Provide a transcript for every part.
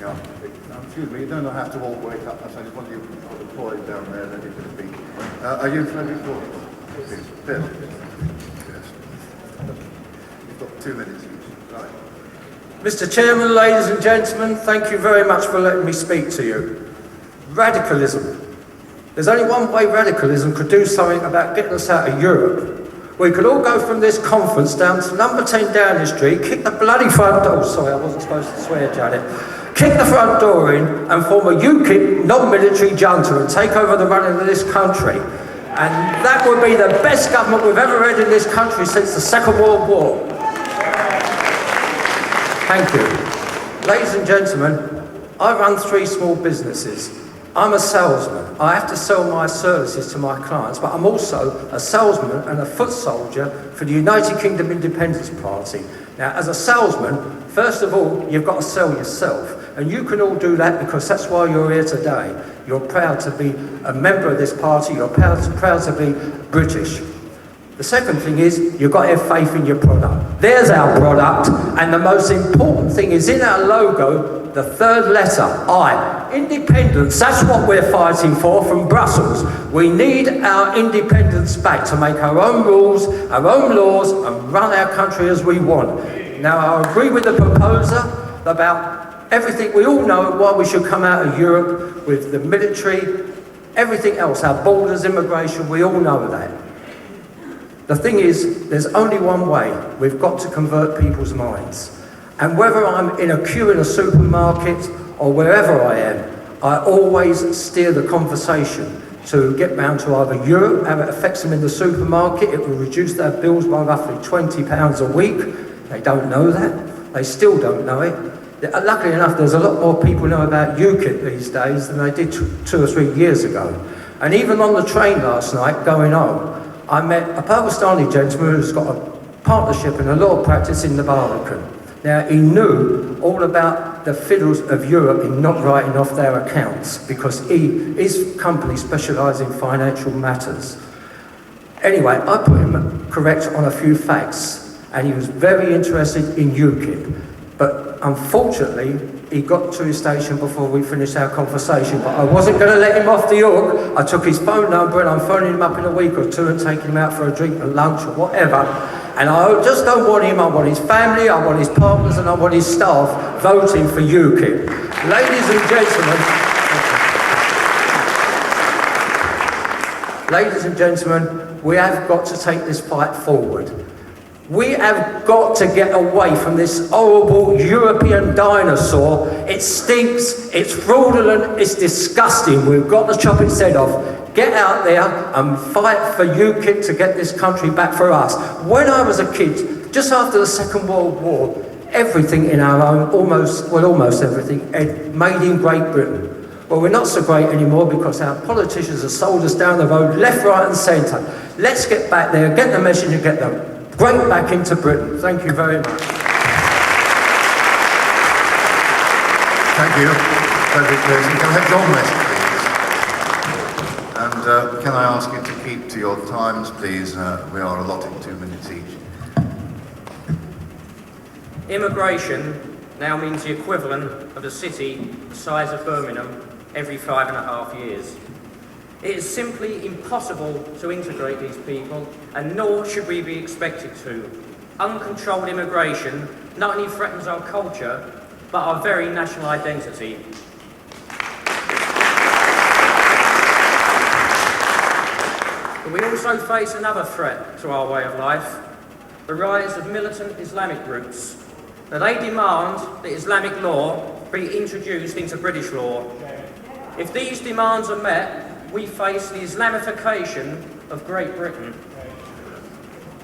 Yeah. Excuse me, you don't have to all wait up. I just want you to deploy down there that you can speak. Are you Frederick Gordon? Yes. You've got 2 minutes each. Right. Mr. Chairman, ladies and gentlemen, thank you very much for letting me speak to you. Radicalism. There's only one way radicalism could do something about getting us out of Europe. We could all go from this conference down to number 10 Downing Street, kick the bloody front door, sorry I wasn't supposed to swear, Janet, kick the front door in and form a UKIP non-military junta and take over the running of this country. And that would be the best government we've ever had in this country since the Second World War. Thank you. Ladies and gentlemen, I run 3 small businesses. I'm a salesman. I have to sell my services to my clients, but I'm also a salesman and a foot soldier for the United Kingdom Independence Party. Now, as a salesman, first of all, you've got to sell yourself. And you can all do that because that's why you're here today. You're proud to be a member of this party. You're proud to be British. The second thing is, you've got to have faith in your product. There's our product, and the most important thing is in our logo, the 3rd letter, I. Independence, that's what we're fighting for from Brussels. We need our independence back to make our own rules, our own laws, and run our country as we want. Now, I agree with the proposer about everything. We all know why we should come out of Europe with the military, everything else, our borders, immigration, we all know that. The thing is, there's only one way. We've got to convert people's minds. And whether I'm in a queue in a supermarket or wherever I am, I always steer the conversation to get round to either Europe, how it affects them in the supermarket. It will reduce their bills by roughly £20 a week. They don't know that. They still don't know it. Luckily enough, there's a lot more people know about UKIP these days than they did 2 or 3 years ago. And even on the train last night going home, I met a Pakistani gentleman who's got a partnership and a law practice in the Barbican. Now, he knew all about the fiddles of Europe in not writing off their accounts because his company specialises in financial matters. Anyway, I put him correct on a few facts, and he was very interested in UKIP. But unfortunately, he got to his station before we finished our conversation, but I wasn't going to let him off the hook. I took his phone number and I'm phoning him up in a week or 2 and taking him out for a drink and lunch or whatever. And I just don't want him, I want his family, I want his partners and I want his staff voting for UKIP. Ladies and gentlemen, we have got to take this fight forward. We have got to get away from this horrible European dinosaur. It stinks, it's fraudulent, it's disgusting. We've got to chop its head off. Get out there and fight for UKIP to get this country back for us. When I was a kid, just after the Second World War, everything in our own, almost everything, made in Great Britain. Well, we're not so great anymore because our politicians have sold us down the road, left, right and centre. Let's get back there, get the message and get them right back into Britain. Thank you very much. Thank you. Frederick Pearson. Can I have John West, please? And can I ask you to keep to your times, please? We are allotting 2 minutes each. Immigration now means the equivalent of a city the size of Birmingham every 5.5 years. It is simply impossible to integrate these people, and nor should we be expected to. Uncontrolled immigration not only threatens our culture, but our very national identity. But we also face another threat to our way of life, the rise of militant Islamic groups. Now, they demand that Islamic law be introduced into British law. If these demands are met, we face the Islamification of Great Britain.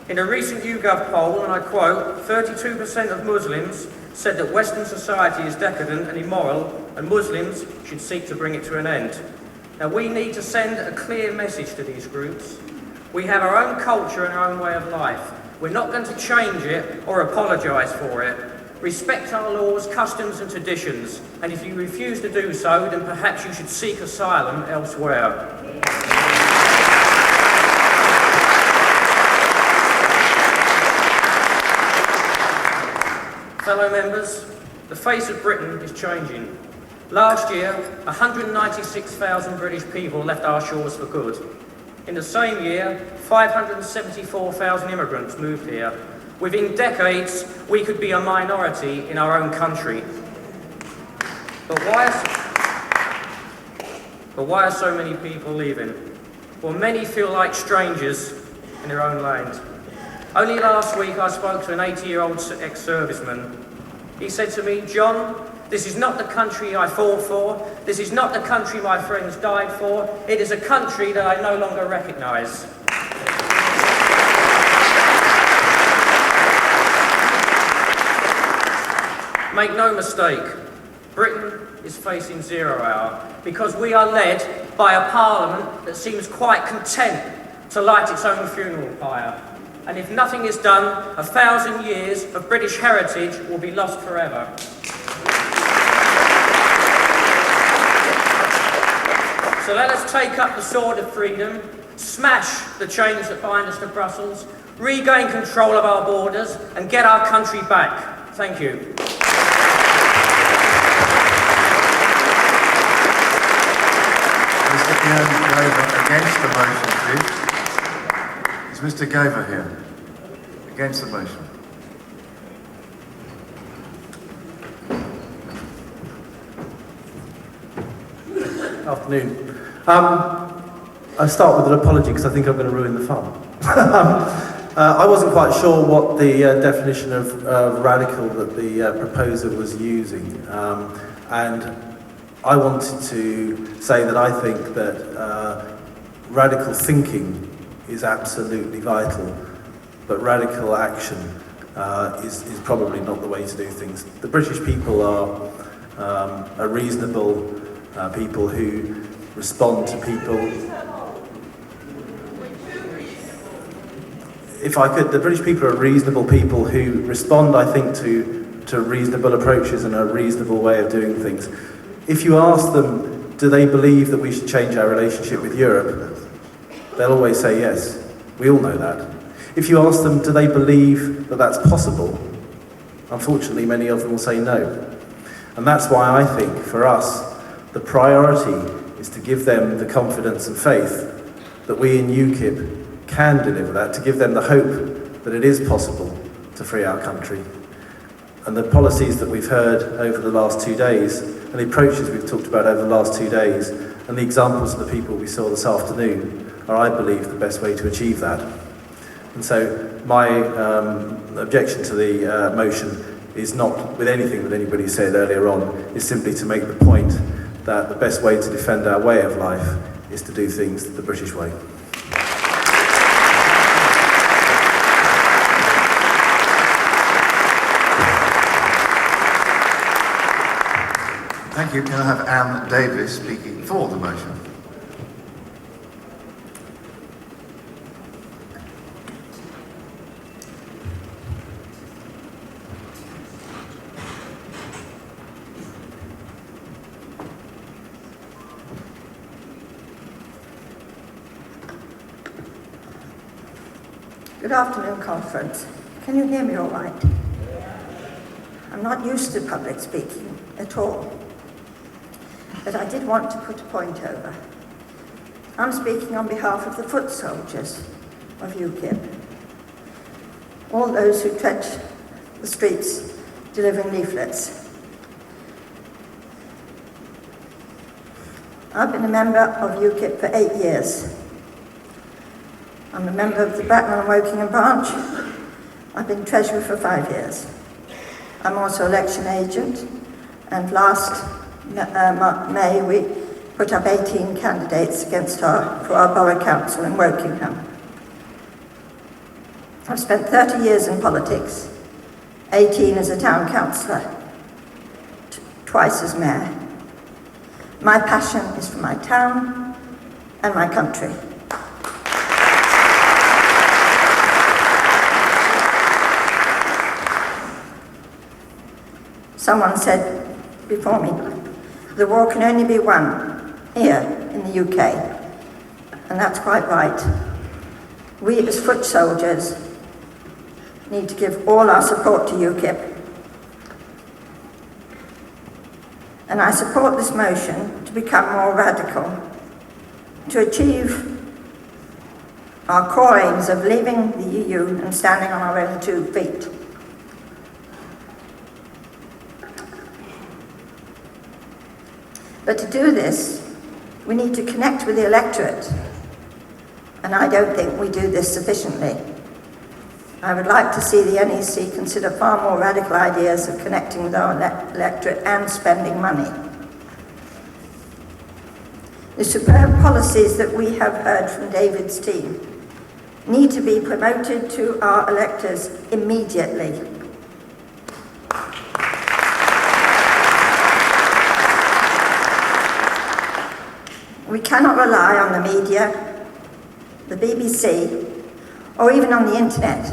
In a recent YouGov poll, and I quote, 32% of Muslims said that Western society is decadent and immoral, and Muslims should seek to bring it to an end. Now, we need to send a clear message to these groups. We have our own culture and our own way of life. We're not going to change it or apologise for it. Respect our laws, customs and traditions, and if you refuse to do so, then perhaps you should seek asylum elsewhere. Fellow members, The face of Britain is changing. Last year, 196,000 British people left our shores for good. In the same year, 574,000 immigrants moved here. Within decades, we could be a minority in our own country. But why are so many people leaving? Well, many feel like strangers in their own land. Only last week I spoke to an 80-year-old ex-serviceman. He said to me, "John, this is not the country I fought for. This is not the country my friends died for. It is a country that I no longer recognise." Make no mistake, Britain is facing zero hour because we are led by a parliament that seems quite content to light its own funeral pyre. And if nothing is done, 1,000 years of British heritage will be lost forever. So let us take up the sword of freedom, smash the chains that bind us to Brussels, regain control of our borders, and get our country back. Thank you. Mr. Gaver against the motion, please. Is Mr. Gaver here? Against the motion. Afternoon. I start with an apology because I think I'm going to ruin the fun. I wasn't quite sure what the definition of radical that the proposer was using, and I wanted to say that I think that radical thinking is absolutely vital, but radical action is probably not the way to do things. The British people are a reasonable people who respond to people. If I could, the British people are reasonable people who respond, I think, to reasonable approaches and a reasonable way of doing things. If you ask them, do they believe that we should change our relationship with Europe, they'll always say yes. We all know that. If you ask them, do they believe that that's possible, unfortunately, many of them will say no. And that's why I think, for us, the priority is to give them the confidence and faith that we in UKIP can deliver that, to give them the hope that it is possible to free our country. And the policies that we've heard over the last 2 days, and the approaches we've talked about over the last 2 days, and the examples of the people we saw this afternoon, are, I believe, the best way to achieve that. And so my objection to the motion is not with anything that anybody said earlier on, is simply to make the point that the best way to defend our way of life is to do things the British way. Thank you. Can I have Anne Davis speaking for the motion? Good afternoon, conference. Can you hear me all right? I'm not used to public speaking at all, but I did want to put a point over. I'm speaking on behalf of the foot soldiers of UKIP, all those who tread the streets delivering leaflets. I've been a member of UKIP for 8 years. I'm a member of the Bracknell and Wokingham branch. I've been treasurer for 5 years. I'm also election agent, and last May we put up 18 candidates for our borough council in Wokingham. I've spent 30 years in politics, 18 as a town councillor, twice as mayor. My passion is for my town and my country. Someone said before me, the war can only be won here in the UK, and that's quite right. We as foot soldiers need to give all our support to UKIP. and I support this motion to become more radical, to achieve our core aims of leaving the EU and standing on our own 2 feet. But to do this, we need to connect with the electorate, and I don't think we do this sufficiently. I would like to see the NEC consider far more radical ideas of connecting with our electorate and spending money. The superb policies that we have heard from David's team need to be promoted to our electors immediately. We cannot rely on the media, the BBC, or even on the internet.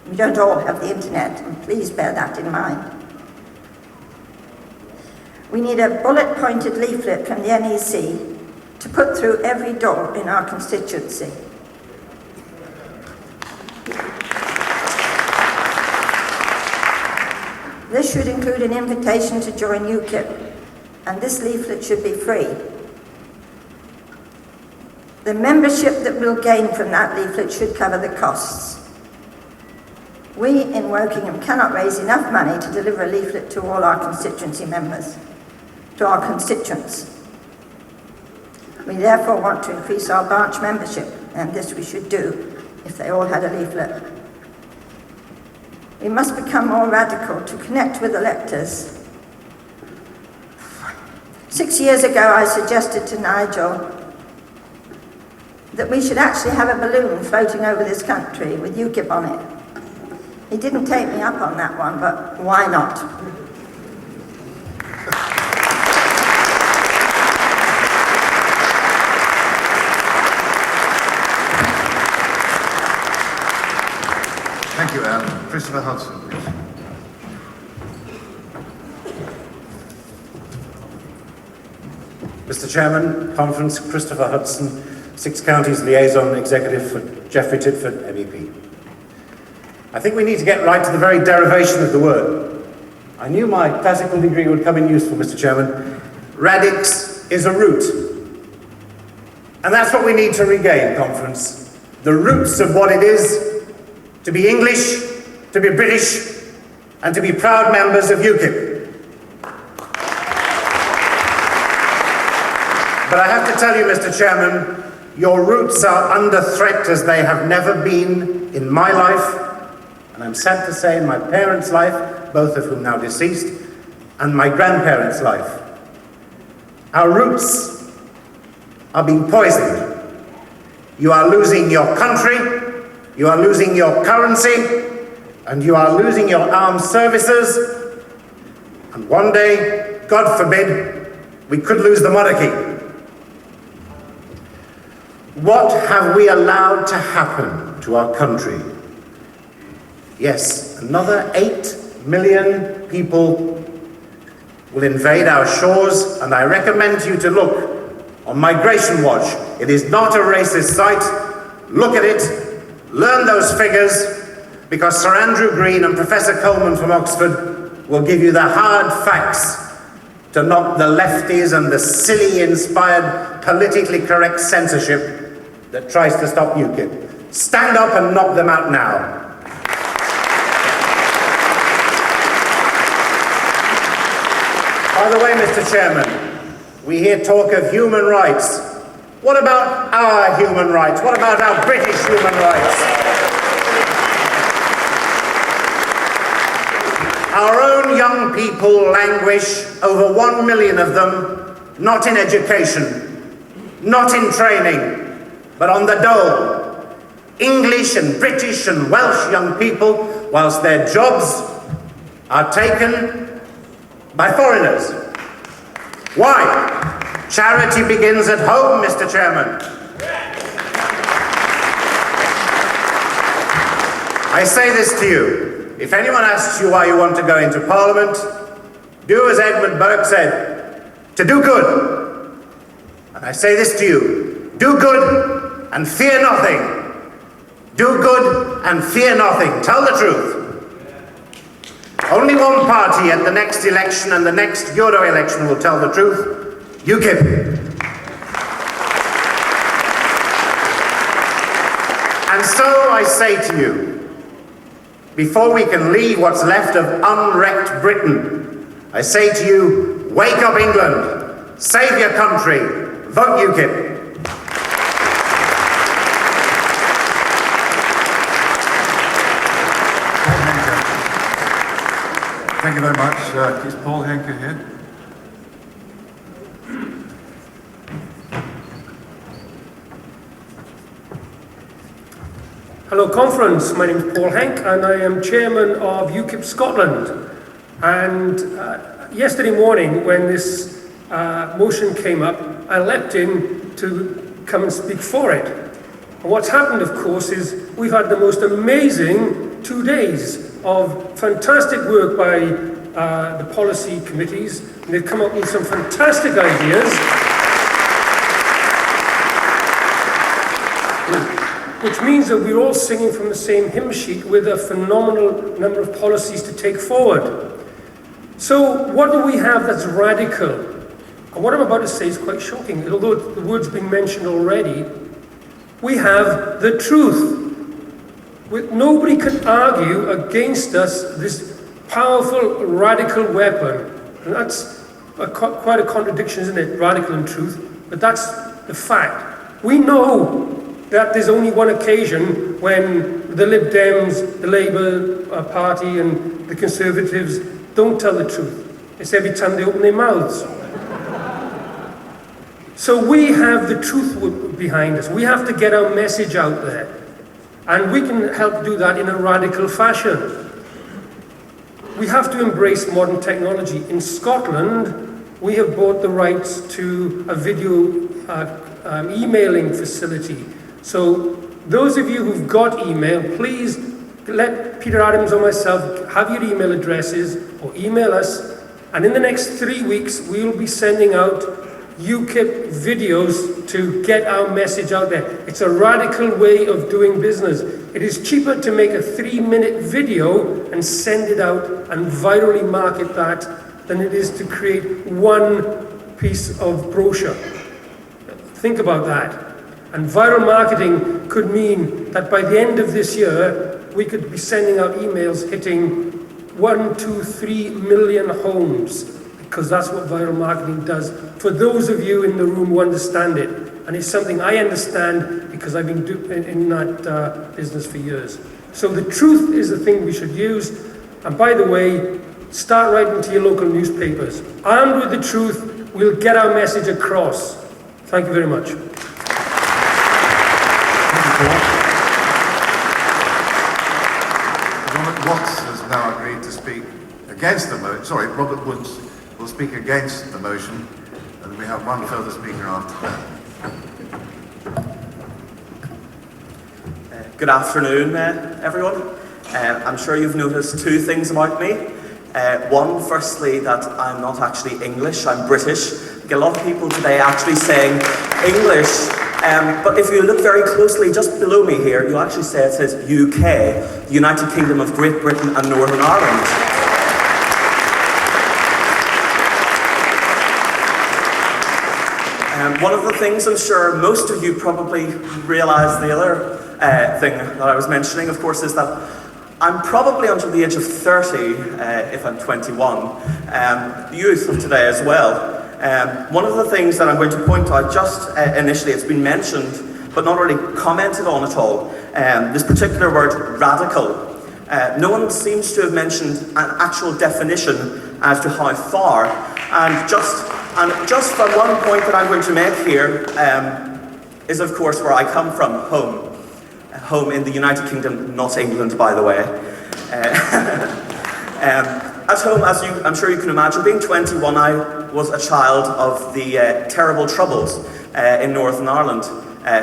We don't all have the internet, and please bear that in mind. We need a bullet-pointed leaflet from the NEC to put through every door in our constituency. This should include an invitation to join UKIP, and this leaflet should be free. The membership that we'll gain from that leaflet should cover the costs. We in Wokingham cannot raise enough money to deliver a leaflet to all our constituency members, to our constituents. We therefore want to increase our branch membership, and this we should do if they all had a leaflet. We must become more radical to connect with electors. 6 years ago, I suggested to Nigel that we should actually have a balloon floating over this country with UKIP on it. He didn't take me up on that one, but why not? Thank you, Anne. Christopher Hudson, please. Mr. Chairman, Conference, Christopher Hudson, 6 Counties Liaison Executive for Jeffrey Titford, MEP. I think we need to get right to the very derivation of the word. I knew my classical degree would come in useful, Mr. Chairman. Radix is a root. And that's what we need to regain, Conference. The roots of what it is to be English, to be British, and to be proud members of UKIP. But I have to tell you, Mr. Chairman, your roots are under threat as they have never been in my life, and I'm sad to say in my parents' life, both of whom now deceased, and my grandparents' life. Our roots are being poisoned. You are losing your country, you are losing your currency, and you are losing your armed services, and one day, God forbid, we could lose the monarchy. What have we allowed to happen to our country? Yes, another 8 million people will invade our shores, and I recommend you to look on Migration Watch. It is not a racist site. Look at it, learn those figures, because Sir Andrew Green and Professor Coleman from Oxford will give you the hard facts to knock the lefties and the silly-inspired, politically correct censorship that tries to stop UKIP. Stand up and knock them out now. By the way, Mr. Chairman, we hear talk of human rights. What about our human rights? What about our British human rights? Our own young people languish, over 1 million of them, not in education, not in training, but on the dole. English and British and Welsh young people, whilst their jobs are taken by foreigners. Why? Charity begins at home, Mr. Chairman. I say this to you. If anyone asks you why you want to go into Parliament, do as Edmund Burke said, to do good. And I say this to you, do good and fear nothing. Do good and fear nothing. Tell the truth. Only one party at the next election and the next Euro election will tell the truth: UKIP. And so I say to you, before we can leave what's left of unwrecked Britain, I say to you, wake up England, save your country, vote UKIP. Thank you very much. Is Paul Henke here? Hello conference, my name is Paul Henk and I am chairman of UKIP Scotland. And yesterday morning when this motion came up, I leapt in to come and speak for it. And what's happened, of course, is we've had the most amazing 2 days of fantastic work by the policy committees. And they've come up with some fantastic ideas, which means that we're all singing from the same hymn sheet with a phenomenal number of policies to take forward. So what do we have that's radical? And what I'm about to say is quite shocking, although the word's been mentioned already. We have the truth. Nobody can argue against us this powerful, radical weapon. And that's quite a contradiction, isn't it? Radical and truth. But that's the fact. We know that there's only one occasion when the Lib Dems, the Labour Party and the Conservatives don't tell the truth. It's every time they open their mouths. So we have the truth behind us. We have to get our message out there. And we can help do that in a radical fashion. We have to embrace modern technology. In Scotland, we have bought the rights to a video emailing facility. So those of you who've got email, please let Peter Adams or myself have your email addresses or email us. And in the next 3 weeks, we will be sending out UKIP videos to get our message out there. It's a radical way of doing business. It is cheaper to make a 3-minute video and send it out and virally market that than it is to create one piece of brochure. Think about that. And viral marketing could mean that by the end of this year, we could be sending out emails hitting 1, 2, 3 million homes, because that's what viral marketing does. For those of you in the room who understand it, and it's something I understand because I've been in that business for years. So the truth is the thing we should use. And by the way, start writing to your local newspapers. Armed with the truth, we'll get our message across. Thank you very much. Robert Watts has now agreed to speak against the motion. Sorry, Robert Woods will speak against the motion, and we have one further speaker after that. Good afternoon, everyone. I'm sure you've noticed 2 things about me. One, firstly, that I'm not actually English, I'm British. You get a lot of people today actually saying English, but if you look very closely just below me here, you'll actually see it says UK, the United Kingdom of Great Britain and Northern Ireland. One of the things I'm sure most of you probably realise, the other thing that I was mentioning, of course, is that I'm probably under the age of 30 if I'm 21, the youth of today as well. One of the things that I'm going to point out just initially, it's been mentioned but not really commented on at all, this particular word, radical. No one seems to have mentioned an actual definition as to how far, and just from one point that I'm going to make here is of course where I come from, home. Home in the United Kingdom, not England, by the way. At home, as I'm sure you can imagine, being 21, I was a child of the terrible troubles in Northern Ireland.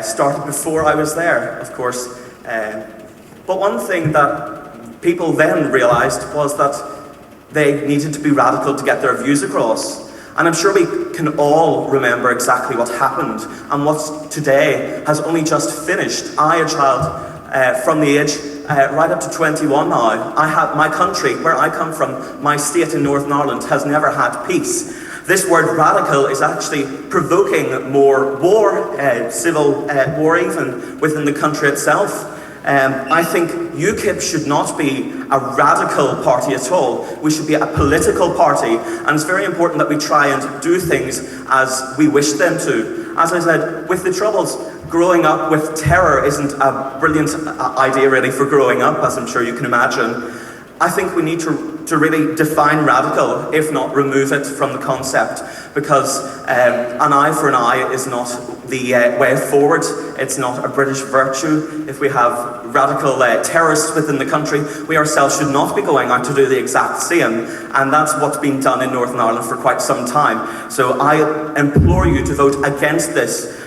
Started before I was there, of course. But one thing that people then realised was that they needed to be radical to get their views across. And I'm sure we can all remember exactly what happened and what today has only just finished. I, a child from the age right up to 21 now. My country, where I come from, my state in Northern Ireland, has never had peace. This word radical is actually provoking more war, civil war even, within the country itself. I think UKIP should not be a radical party at all. We should be a political party, and it's very important that we try and do things as we wish them to. As I said, with the Troubles, growing up with terror isn't a brilliant idea really for growing up, as I'm sure you can imagine. I think we need to really define radical, if not remove it from the concept, because an eye for an eye is not the way forward. It's not a British virtue. If we have radical terrorists within the country, we ourselves should not be going out to do the exact same, and that's what's been done in Northern Ireland for quite some time. So I implore you to vote against this,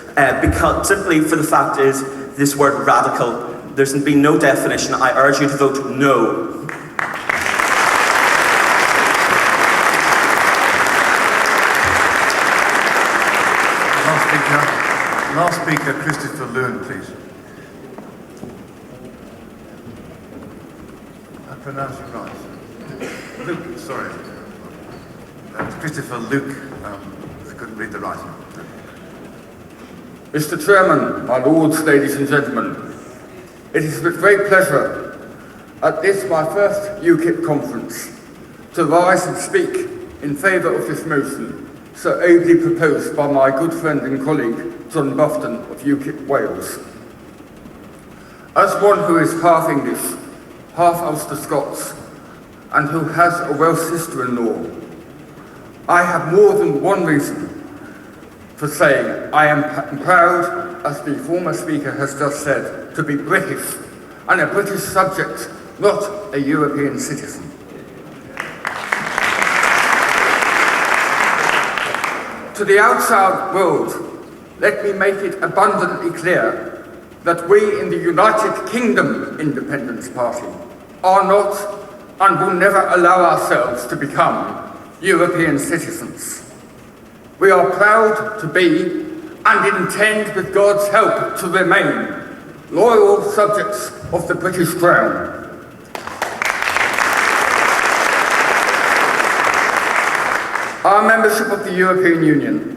because simply for the fact is, this word radical, there's been no definition. I urge you to vote no. Last speaker, Christopher Loon, please. I pronounce it right. Luke, sorry. Christopher Luke. I couldn't read the writing. Mr. Chairman, my lords, ladies and gentlemen, it is with great pleasure at this, my first UKIP conference, to rise and speak in favour of this motion, so ably proposed by my good friend and colleague, John Bufton of UKIP Wales. As one who is half English, half Ulster Scots, and who has a Welsh sister-in-law, I have more than one reason for saying I am proud, as the former speaker has just said, to be British, and a British subject, not a European citizen. To the outside world, let me make it abundantly clear that we in the United Kingdom Independence Party are not and will never allow ourselves to become European citizens. We are proud to be, and intend with God's help to remain, loyal subjects of the British Crown. Our membership of the European Union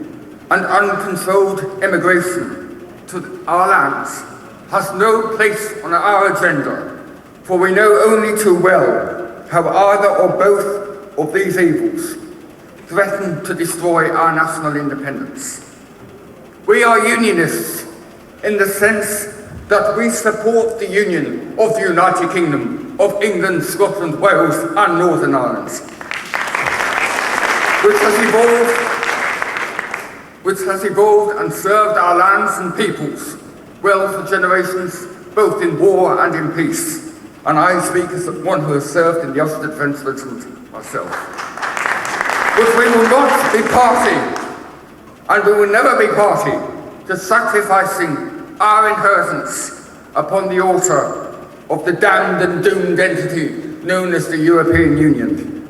and uncontrolled immigration to our lands has no place on our agenda, for we know only too well how either or both of these evils threaten to destroy our national independence. We are unionists in the sense that we support the union of the United Kingdom of England, Scotland, Wales and Northern Ireland, which has evolved and served our lands and peoples well for generations, both in war and in peace. And I speak as one who has served in the Ulster Defence Regiment myself. But we will not be party, and we will never be party, to sacrificing our inheritance upon the altar of the damned and doomed entity known as the European Union.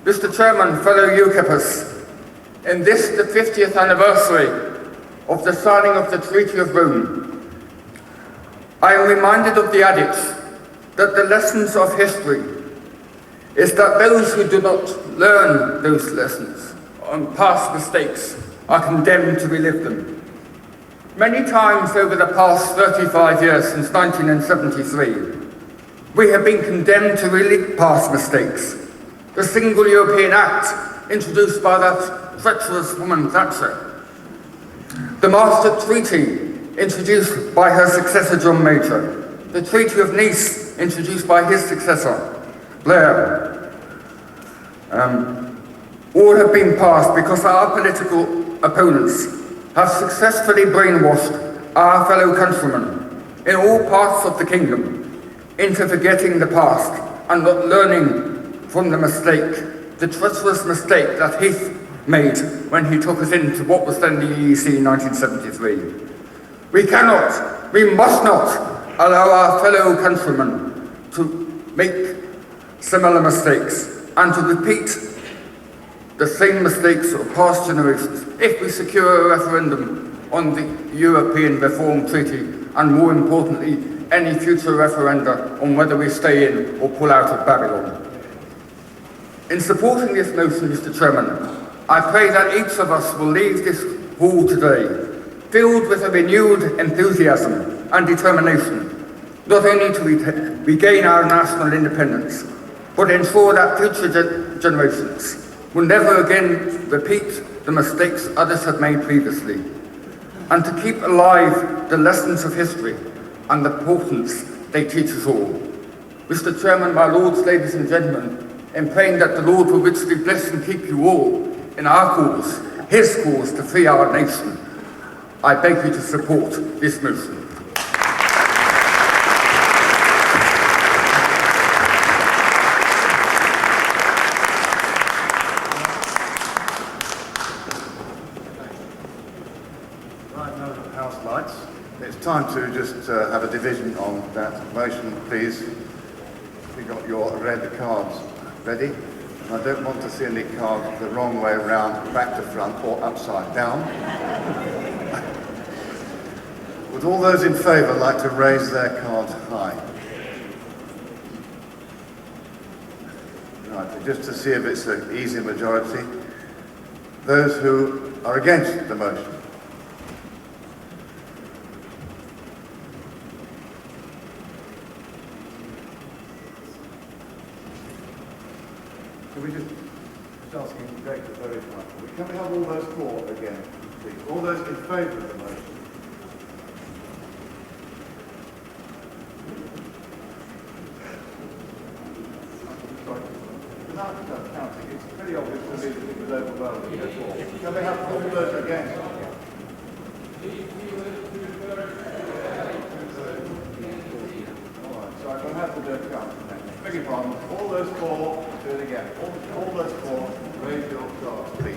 Mr. Chairman, fellow UKIPers, in this, the 50th anniversary of the signing of the Treaty of Rome, I am reminded of the adage that the lessons of history is that those who do not learn those lessons on past mistakes are condemned to relive them. Many times over the past 35 years since 1973, we have been condemned to relive past mistakes. The Single European Act, introduced by that treacherous woman Thatcher. The Maastricht Treaty, introduced by her successor John Major. The Treaty of Nice, introduced by his successor, Blair. All have been passed because our political opponents have successfully brainwashed our fellow countrymen in all parts of the kingdom into forgetting the past and not learning from the mistake, the treacherous mistake that Heath made when he took us into what was then the EEC in 1973. We cannot, we must not allow our fellow countrymen to make similar mistakes and to repeat the same mistakes of past generations if we secure a referendum on the European Reform Treaty and, more importantly, any future referenda on whether we stay in or pull out of Babylon. In supporting this motion, Mr. Chairman, I pray that each of us will leave this hall today filled with a renewed enthusiasm and determination, not only to regain our national independence, but ensure that future generations will never again repeat the mistakes others have made previously, and to keep alive the lessons of history and the importance they teach us all. Mr. Chairman, my lords, ladies and gentlemen, in praying that the Lord will richly bless and keep you all in our cause, his cause to free our nation, I beg you to support this motion. Right, now the House lights. It's time to just have a division on that motion, please. You've got your red cards ready. And I don't want to see any cards the wrong way around, back to front, or upside down. Would all those in favour like to raise their cards high? Right, just to see if it's an easy majority. Those who are against the motion. Can we just asking Greg to verify? Can we have all those four again, please? All those in favour of the motion? Sorry. Without counting, it's pretty obvious to me that it was overwhelming before. Can we have all those against? All right, so I'm going to have to do a count. Beg your pardon. All those four, do it again. All those four, raise your cards, please.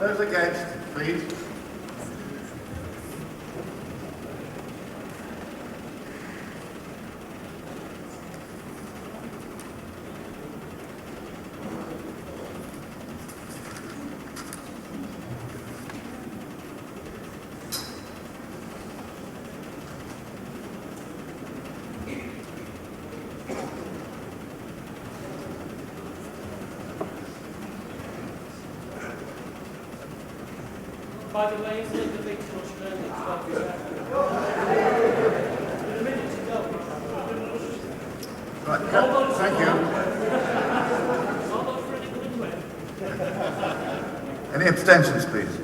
Those against, please. By the way, isn't it the big to Australia? Right, thank you. Any abstentions, please?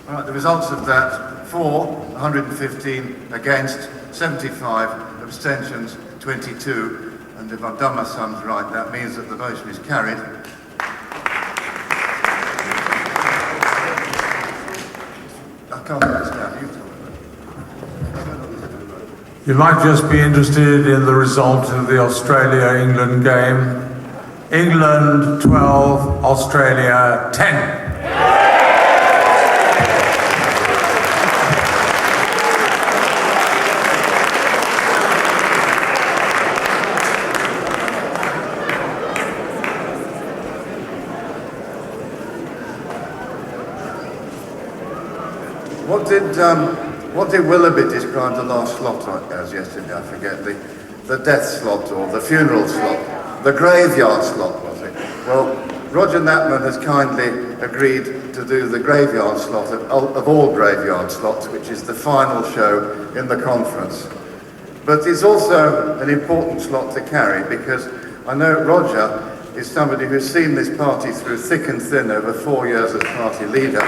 All right, the results of that: for 115, against 75, abstentions 22, and if I've done my sums right, that means that the motion is carried. I can't understand. You tell me. You might just be interested in the result of the Australia-England game. England 12, Australia 10. What did What did Willoughby describe the last slot as yesterday? I forget, the death slot or the funeral slot, the graveyard slot, was it? Well, Roger Knapman has kindly agreed to do the graveyard slot of all graveyard slots, which is the final show in the conference. But it's also an important slot to carry because I know Roger is somebody who's seen this party through thick and thin over 4 years as party leader.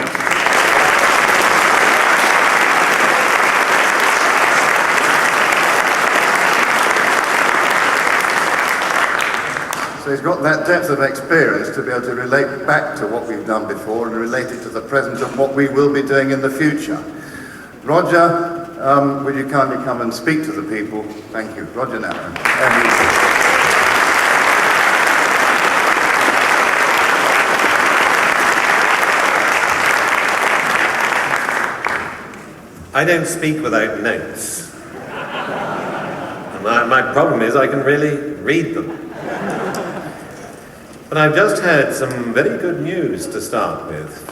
So he's got that depth of experience to be able to relate back to what we've done before and relate it to the present and what we will be doing in the future. Roger, would you kindly come and speak to the people? Thank you. Roger Knapman. I don't speak without notes. And my problem is I can really read them. But I've just heard some very good news to start with.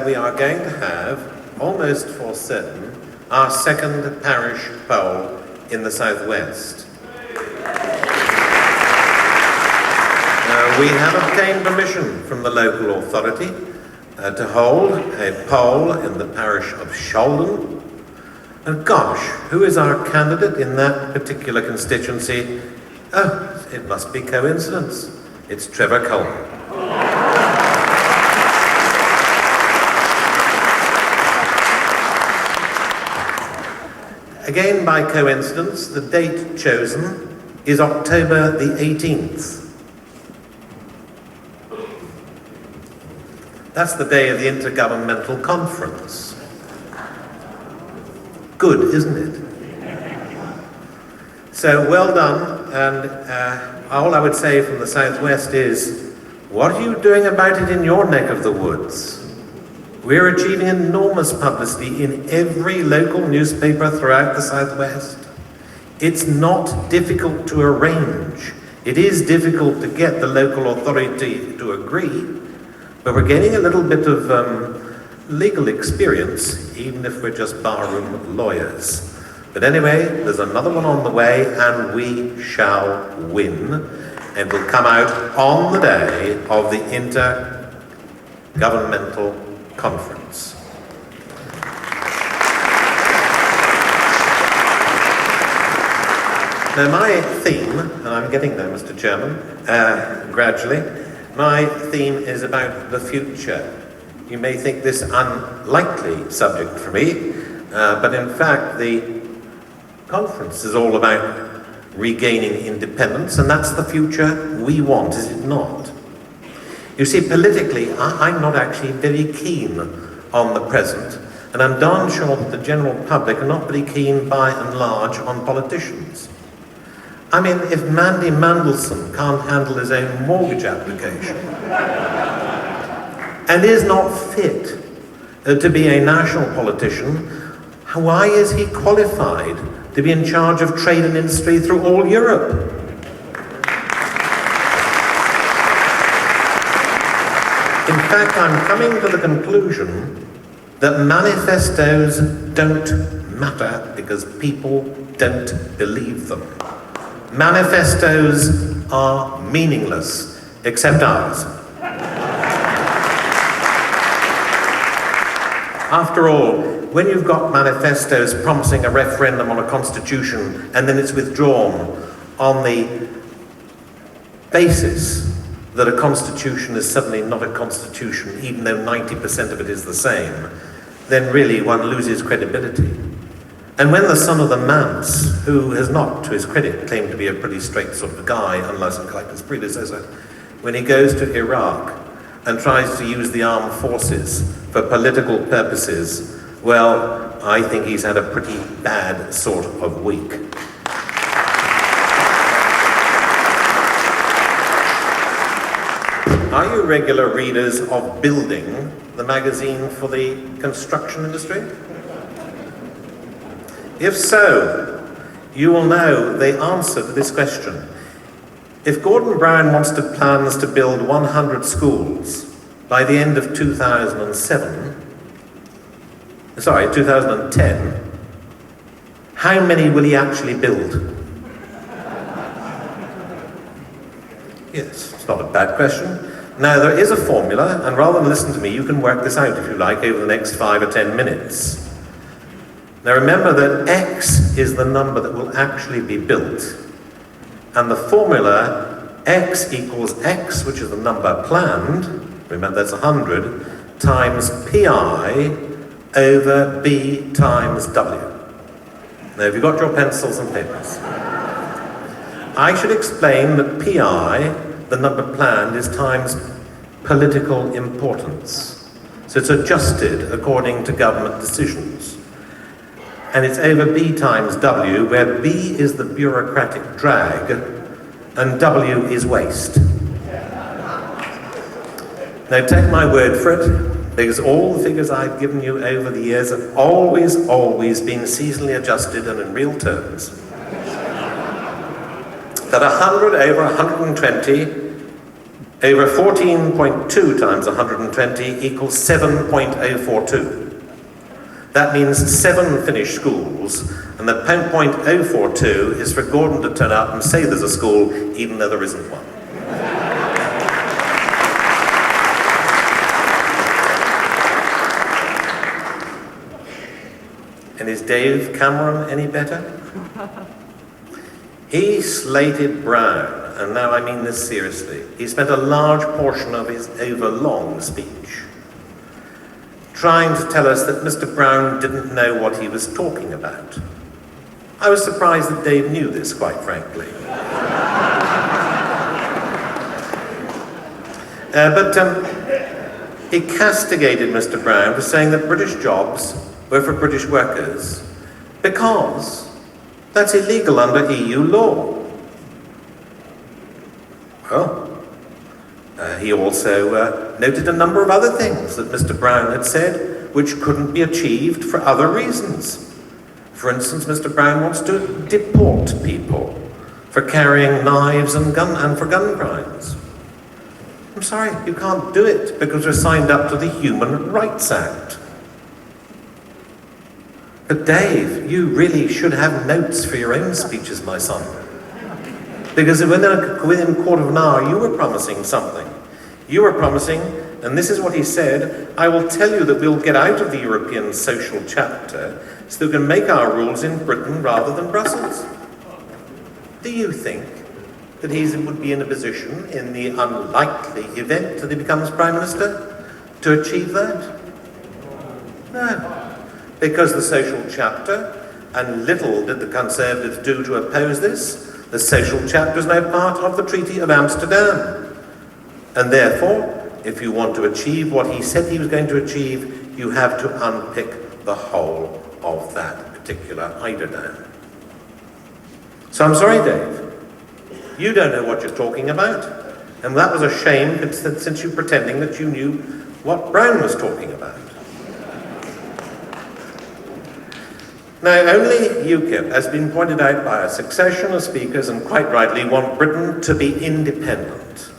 We are going to have, almost for certain, our second parish poll in the southwest. We have obtained permission from the local authority to hold a poll in the parish of Sholden. And gosh, who is our candidate in that particular constituency? Oh, it must be coincidence. It's Trevor Coleman. Again, by coincidence, the date chosen is October the 18th. That's the day of the Intergovernmental Conference. Good, isn't it? So, well done, and all I would say from the southwest is, what are you doing about it in your neck of the woods? We're achieving enormous publicity in every local newspaper throughout the southwest. It's not difficult to arrange. It is difficult to get the local authority to agree, but we're getting a little bit of legal experience, even if we're just barroom lawyers. But anyway, there's another one on the way, and we shall win. And will come out on the day of the Intergovernmental Conference. Now my theme, and I'm getting there, Mr. Chairman, gradually, my theme is about the future. You may think this unlikely subject for me, but in fact the conference is all about regaining independence, and that's the future we want, is it not? You see, politically, I'm not actually very keen on the present, and I'm darn sure that the general public are not very keen, by and large, on politicians. I mean, if Mandy Mandelson can't handle his own mortgage application and is not fit to be a national politician, why is he qualified to be in charge of trade and industry through all Europe? In fact, I'm coming to the conclusion that manifestos don't matter because people don't believe them. Manifestos are meaningless, except ours. After all, when you've got manifestos promising a referendum on a constitution and then it's withdrawn on the basis that a constitution is suddenly not a constitution, even though 90% of it is the same, then really one loses credibility. And when the son of the manse, who has not, to his credit, claimed to be a pretty straight sort of guy, unlike his predecessor, when he goes to Iraq and tries to use the armed forces for political purposes, well, I think he's had a pretty bad sort of week. Are you regular readers of Building, the magazine for the construction industry? If so, you will know the answer to this question. If Gordon Brown plans to build 100 schools by the end of 2010, how many will he actually build? Yes, it's not a bad question. Now, there is a formula, and rather than listen to me, you can work this out, if you like, over the next 5 or 10 minutes. Now, remember that X is the number that will actually be built. And the formula, X equals X, which is the number planned, remember that's 100, times PI over B times W. Now, have you got your pencils and papers? I should explain that PI, the number planned, is times political importance. So it's adjusted according to government decisions. And it's over B times W, where B is the bureaucratic drag and W is waste. Now take my word for it, because all the figures I've given you over the years have always been seasonally adjusted and in real terms. That 100 over 120 over 14.2 times 120 equals 7.042. That means 7 finished schools, and the 0.042 is for Gordon to turn up and say there's a school, even though there isn't one. And is Dave Cameron any better? He slated Brown, and now I mean this seriously. He spent a large portion of his overlong speech trying to tell us that Mr. Brown didn't know what he was talking about. I was surprised that Dave knew this, quite frankly. But he castigated Mr. Brown for saying that British jobs were for British workers because that's illegal under EU law. Well, he also noted a number of other things that Mr. Brown had said which couldn't be achieved for other reasons. For instance, Mr. Brown wants to deport people for carrying knives and for gun crimes. I'm sorry, you can't do it because we're signed up to the Human Rights Act. But Dave, you really should have notes for your own speeches, my son. Because within a quarter of an hour, you were promising something. You were promising, and this is what he said, I will tell you that we'll get out of the European social chapter so that we can make our rules in Britain rather than Brussels. Do you think that he would be in a position, in the unlikely event that he becomes Prime Minister, to achieve that? No. Because the social chapter, and little did the Conservatives do to oppose this, the social chapter is now part of the Treaty of Amsterdam. And therefore, if you want to achieve what he said he was going to achieve, you have to unpick the whole of that particular eiderdown. So I'm sorry, Dave. You don't know what you're talking about. And that was a shame since you're pretending that you knew what Brown was talking about. Now, only UKIP has been pointed out by a succession of speakers, and quite rightly, want Britain to be independent.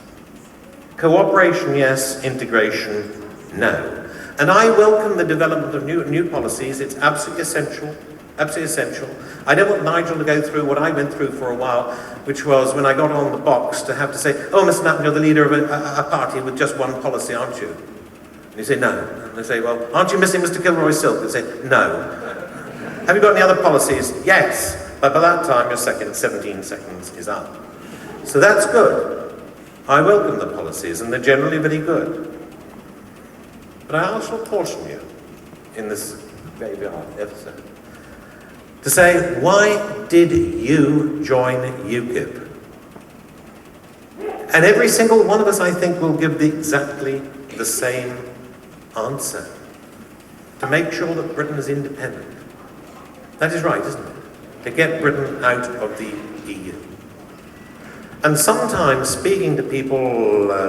Cooperation, yes. Integration, no. And I welcome the development of new policies. It's absolutely essential. Absolutely essential. I don't want Nigel to go through what I went through for a while, which was when I got on the box to have to say, oh, Mr. Knappen, you're the leader of a party with just one policy, aren't you? And you say, no. And they say, well, aren't you missing Mr. Kilroy Silk? And they say, no. Have you got any other policies? Yes. But by that time, your 17 seconds is up. So that's good. I welcome the policies, and they're generally very good. But I also caution you in this graveyard episode to say, why did you join UKIP? And every single one of us, I think, will give exactly the same answer. To make sure that Britain is independent. That is right, isn't it? To get Britain out of the EU. And sometimes, speaking to people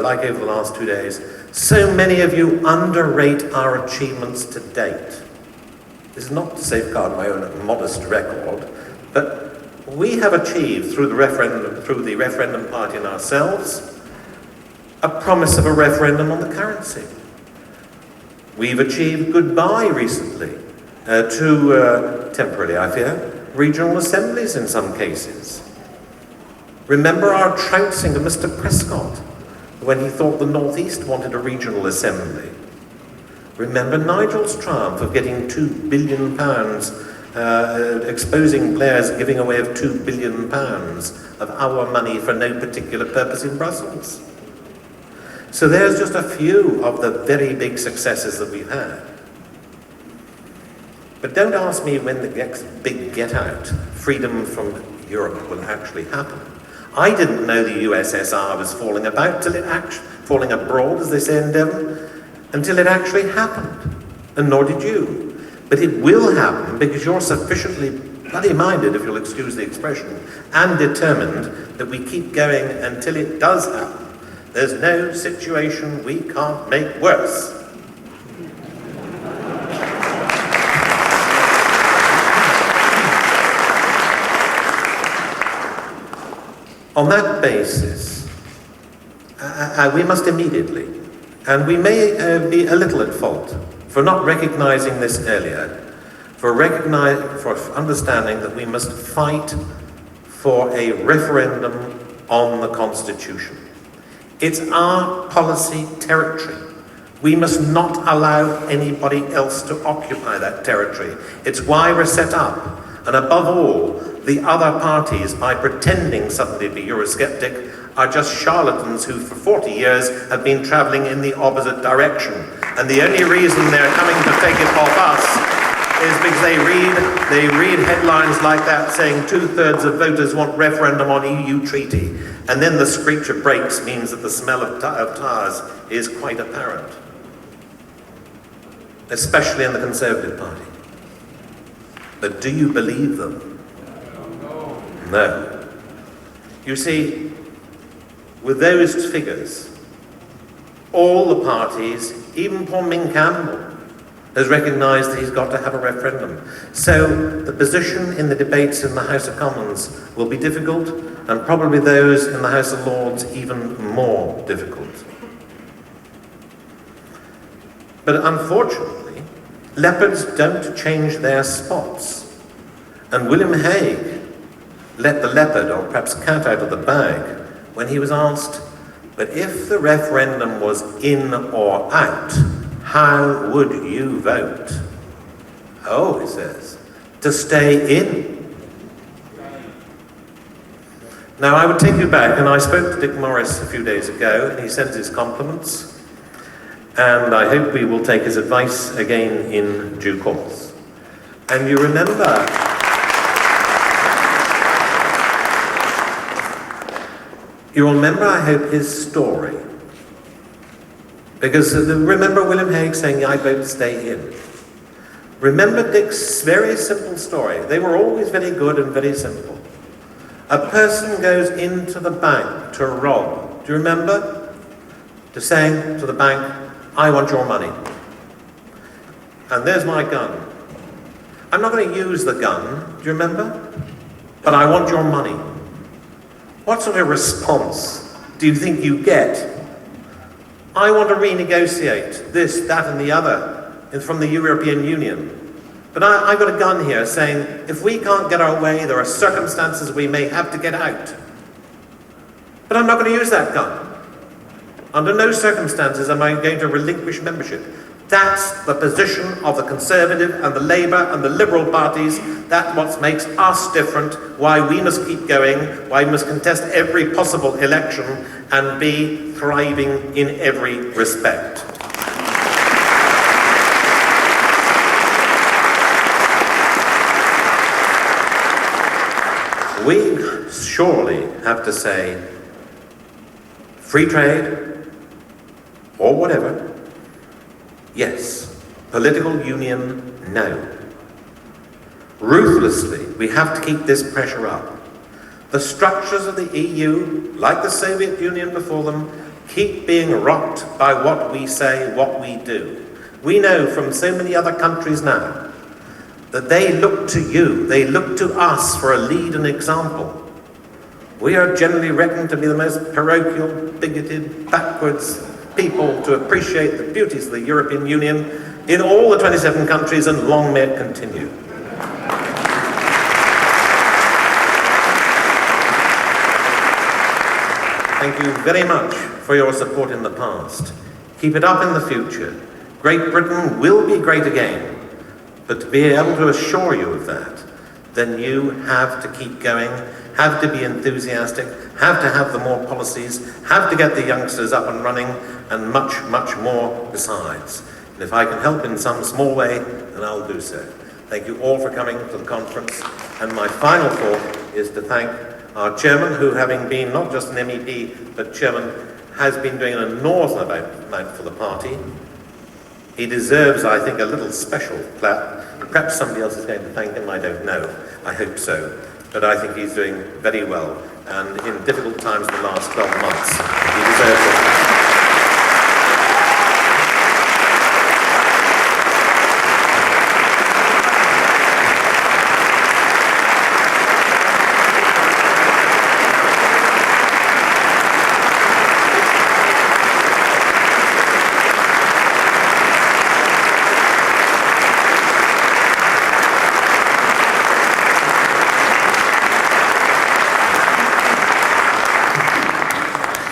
like over the last 2 days, so many of you underrate our achievements to date. This is not to safeguard my own modest record, but we have achieved through the referendum party and ourselves a promise of a referendum on the currency. We've achieved goodbye recently temporarily, I fear, regional assemblies in some cases. Remember our trouncing of Mr. Prescott when he thought the North East wanted a regional assembly. Remember Nigel's triumph of getting £2 billion, exposing Blair's giving away of £2 billion of our money for no particular purpose in Brussels. So there's just a few of the very big successes that we've had. But don't ask me when the next big get-out, freedom from Europe, will actually happen. I didn't know the USSR was falling abroad, as they say in Devon, until it actually happened, and nor did you. But it will happen because you're sufficiently bloody-minded, if you'll excuse the expression, and determined that we keep going until it does happen. There's no situation we can't make worse. On that basis, we must immediately, and we may be a little at fault for not recognizing this earlier, for understanding that we must fight for a referendum on the Constitution. It's our policy territory. We must not allow anybody else to occupy that territory. It's why we're set up. And above all, the other parties, by pretending suddenly to be Eurosceptic, are just charlatans who for 40 years have been travelling in the opposite direction. And the only reason they're coming to take it off us is because they read headlines like that saying 2/3 of voters want referendum on EU treaty. And then the screech of brakes means that the smell of tires is quite apparent. Especially in the Conservative Party. But do you believe them? No. You see, with those figures, all the parties, even poor Ming Campbell, has recognised that he's got to have a referendum. So the position in the debates in the House of Commons will be difficult, and probably those in the House of Lords even more difficult. But unfortunately, leopards don't change their spots. And William Hague let the leopard, or perhaps cat, out of the bag when he was asked, but if the referendum was in or out, how would you vote? Oh, he says, to stay in. Now, I would take you back, and I spoke to Dick Morris a few days ago, and he sent his compliments, and I hope we will take his advice again in due course. And you remember, I hope, his story. Because remember William Hague saying, I vote to stay in. Remember Dick's very simple story. They were always very good and very simple. A person goes into the bank to rob. Do you remember? To saying to the bank, I want your money. And there's my gun. I'm not going to use the gun, do you remember? But I want your money. What sort of response do you think you get? I want to renegotiate this, that and the other from the European Union. But I've got a gun here saying, if we can't get our way, there are circumstances we may have to get out. But I'm not going to use that gun. Under no circumstances am I going to relinquish membership. That's the position of the Conservative and the Labour and the Liberal parties. That's what makes us different, why we must keep going, why we must contest every possible election and be thriving in every respect. We surely have to say, free trade, or whatever, yes. Political union, no. Ruthlessly, we have to keep this pressure up. The structures of the EU, like the Soviet Union before them, keep being rocked by what we say, what we do. We know from so many other countries now that they look to you, they look to us for a lead and example. We are generally reckoned to be the most parochial, bigoted, backwards people to appreciate the beauties of the European Union in all the 27 countries, and long may it continue. Thank you very much for your support in the past. Keep it up in the future. Great Britain will be great again. But to be able to assure you of that, then you have to keep going, have to be enthusiastic, have to have the more policies, have to get the youngsters up and running, and much, much more besides. And if I can help in some small way, then I'll do so. Thank you all for coming to the conference. And my final thought is to thank our chairman, who, having been not just an MEP, but chairman, has been doing an enormous amount for the party. He deserves, I think, a little special clap. Perhaps somebody else is going to thank him, I don't know. I hope so. But I think he's doing very well. And in difficult times in the last 12 months, he deserves it.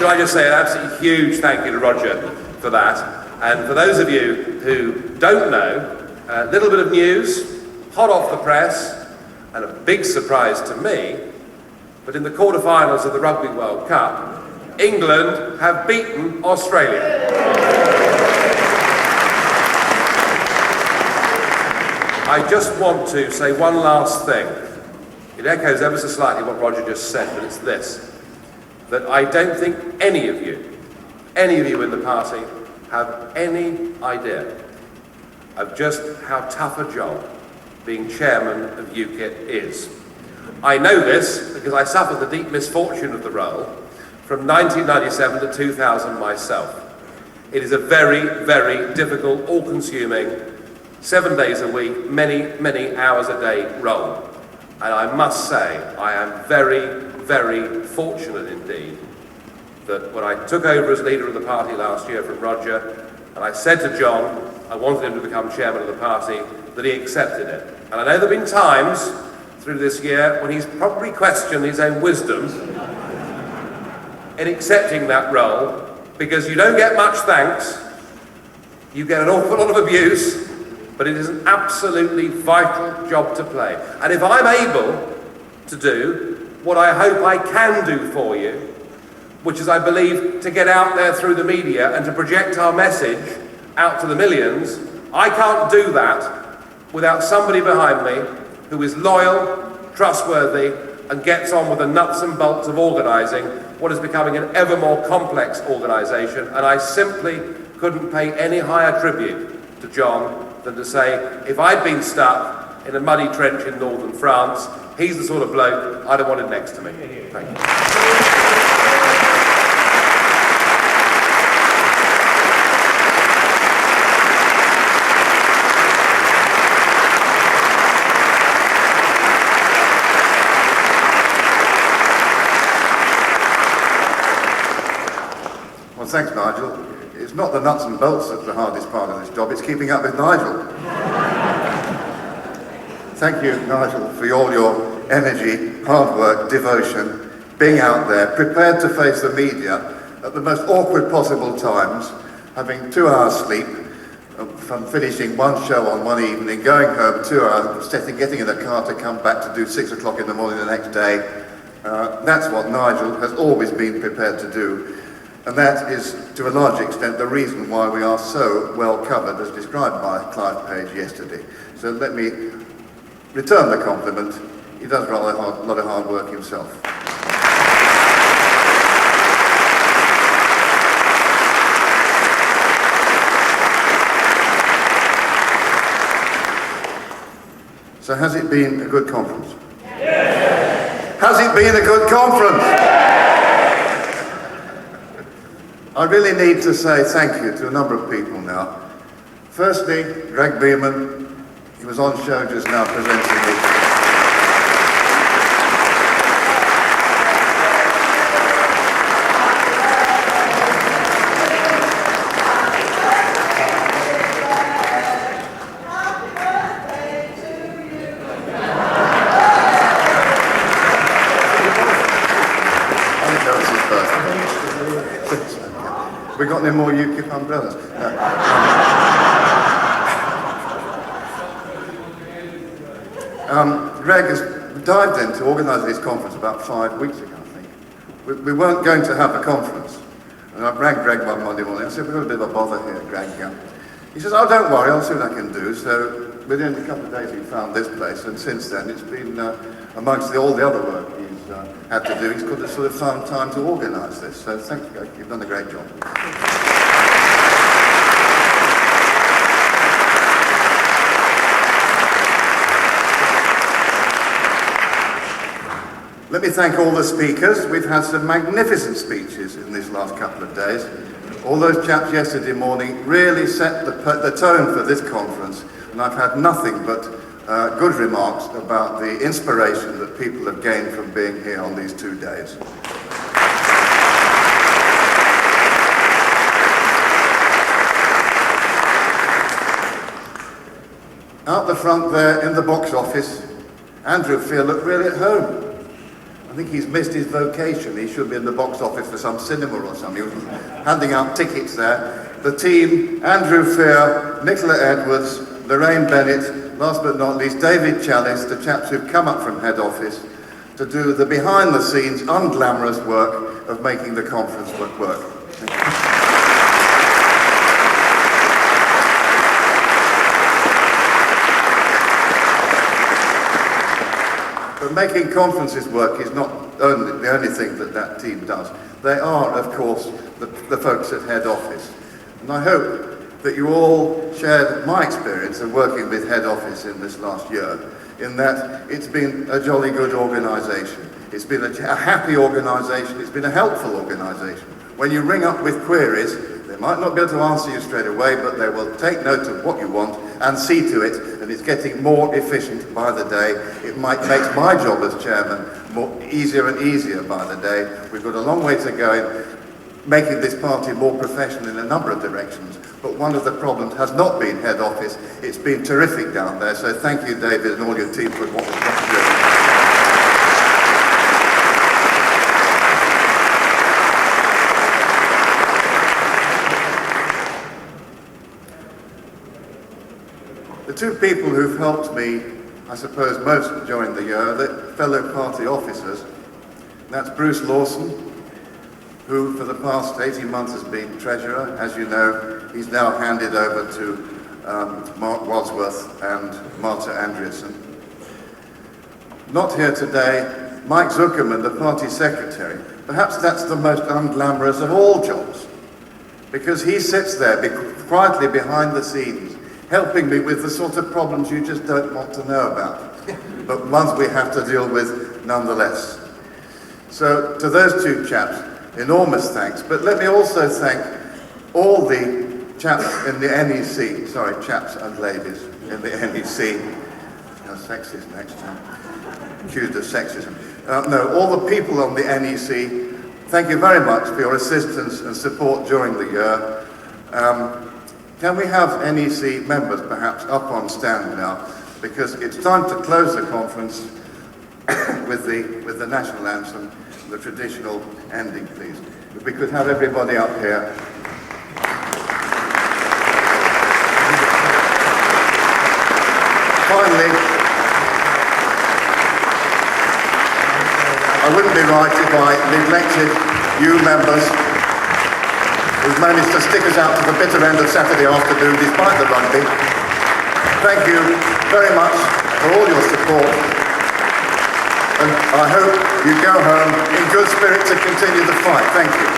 Can I just say an absolutely huge thank you to Roger for that. And for those of you who don't know, a little bit of news, hot off the press, and a big surprise to me, but in the quarterfinals of the Rugby World Cup, England have beaten Australia. I just want to say one last thing. It echoes ever so slightly what Roger just said, but it's this. That I don't think any of you in the party have any idea of just how tough a job being chairman of UKIP is. I know this because I suffered the deep misfortune of the role from 1997 to 2000 myself. It is a very, very difficult, all-consuming, 7 days a week, many, many hours a day role. And I must say, I am very, very fortunate indeed that when I took over as leader of the party last year from Roger, and I said to John, I wanted him to become chairman of the party, that he accepted it. And I know there have been times through this year when he's probably questioned his own wisdom in accepting that role, because you don't get much thanks, you get an awful lot of abuse, but it is an absolutely vital job to play. And if I'm able to do what I hope I can do for you, which is, I believe, to get out there through the media and to project our message out to the millions, I can't do that without somebody behind me who is loyal, trustworthy, and gets on with the nuts and bolts of organising what is becoming an ever more complex organisation. And I simply couldn't pay any higher tribute to John than to say, if I'd been stuck in a muddy trench in northern France, he's the sort of bloke I'd have wanted next to me. Thank you. Well, thanks, Nigel. It's not the nuts and bolts that's the hardest part of this job, it's keeping up with Nigel. Thank you, Nigel, for all your energy, hard work, devotion, being out there, prepared to face the media at the most awkward possible times, having 2 hours sleep, from finishing one show on one evening, going home 2 hours, getting in a car to come back to do 6 o'clock in the morning the next day. That's what Nigel has always been prepared to do. And that is, to a large extent, the reason why we are so well covered, as described by Clive Page yesterday. So let me return the compliment. He does a lot of hard work himself. So has it been a good conference? Yes. Has it been a good conference? Yes. I really need to say thank you to a number of people now. Firstly, Greg Beeman, he was on show just now presenting me. I think that was his birthday. got any more UKIP umbrellas? Greg has dived in to organise this conference about 5 weeks ago, I think. We weren't going to have a conference. And I rang Greg one Monday morning. I said, we've got a bit of a bother here, Greg. He says, oh, don't worry, I'll see what I can do. So within a couple of days, he found this place. And since then, it's been, amongst all the other work he's had to do, he's got to sort of found time to organise this. So thank you, Greg. You've done a great job. Let me thank all the speakers. We've had some magnificent speeches in these last couple of days. All those chaps yesterday morning really set the tone for this conference, and I've had nothing but good remarks about the inspiration that people have gained from being here on these 2 days. Out the front there in the box office, Andrew Fear looked really at home. I think he's missed his vocation. He should be in the box office for some cinema or something. He was handing out tickets there. The team, Andrew Fear, Nicola Edwards, Lorraine Bennett, last but not least, David Chalice, the chaps who've come up from head office to do the behind-the-scenes, unglamorous work of making the conference work. Thank you. But making conferences work is not the only thing that team does. They are, of course, the folks at head office. And I hope that you all shared my experience of working with head office in this last year, in that it's been a jolly good organisation. It's been a happy organisation. It's been a helpful organisation. When you ring up with queries, they might not be able to answer you straight away, but they will take note of what you want and see to it, and it's getting more efficient by the day. It makes my job as chairman easier and easier by the day. We've got a long way to go in making this party more professional in a number of directions, but one of the problems has not been head office. It's been terrific down there, so thank you, David, and all your team for what you've done. The two people who've helped me, I suppose, most during the year are the fellow party officers. That's Bruce Lawson, who for the past 18 months has been treasurer. As you know, he's now handed over to Mark Wadsworth and Marta Andreasen. Not here today, Mike Zuckerman, the party secretary. Perhaps that's the most unglamorous of all jobs, because he sits there quietly behind the scenes, helping me with the sort of problems you just don't want to know about, but ones we have to deal with nonetheless. So to those two chaps, enormous thanks. But let me also thank all the chaps in the NEC, sorry, chaps and ladies in the NEC. No, sexist next time. Accused of sexism. No, all the people on the NEC, thank you very much for your assistance and support during the year. Can we have NEC members perhaps up on stand now? Because it's time to close the conference with the national anthem, the traditional ending, please. If we could have everybody up here. Finally, I wouldn't be right if I neglected you members who've managed to stick us out to the bitter end of Saturday afternoon despite the rugby. Thank you very much for all your support, and I hope you go home in good spirit to continue the fight. Thank you.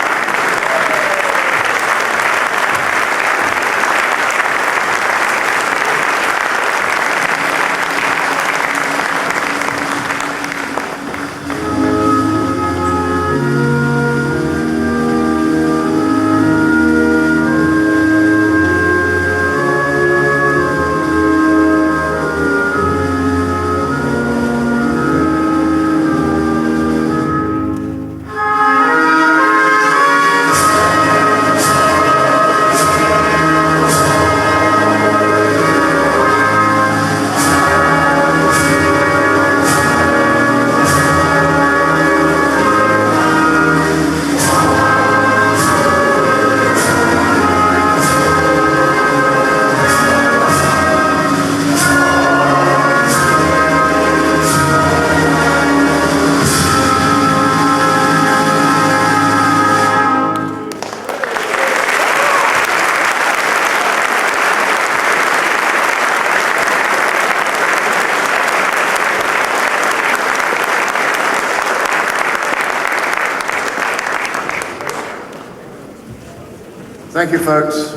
Thank you, folks.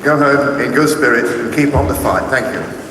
Go home in good spirit and keep on the fight. Thank you.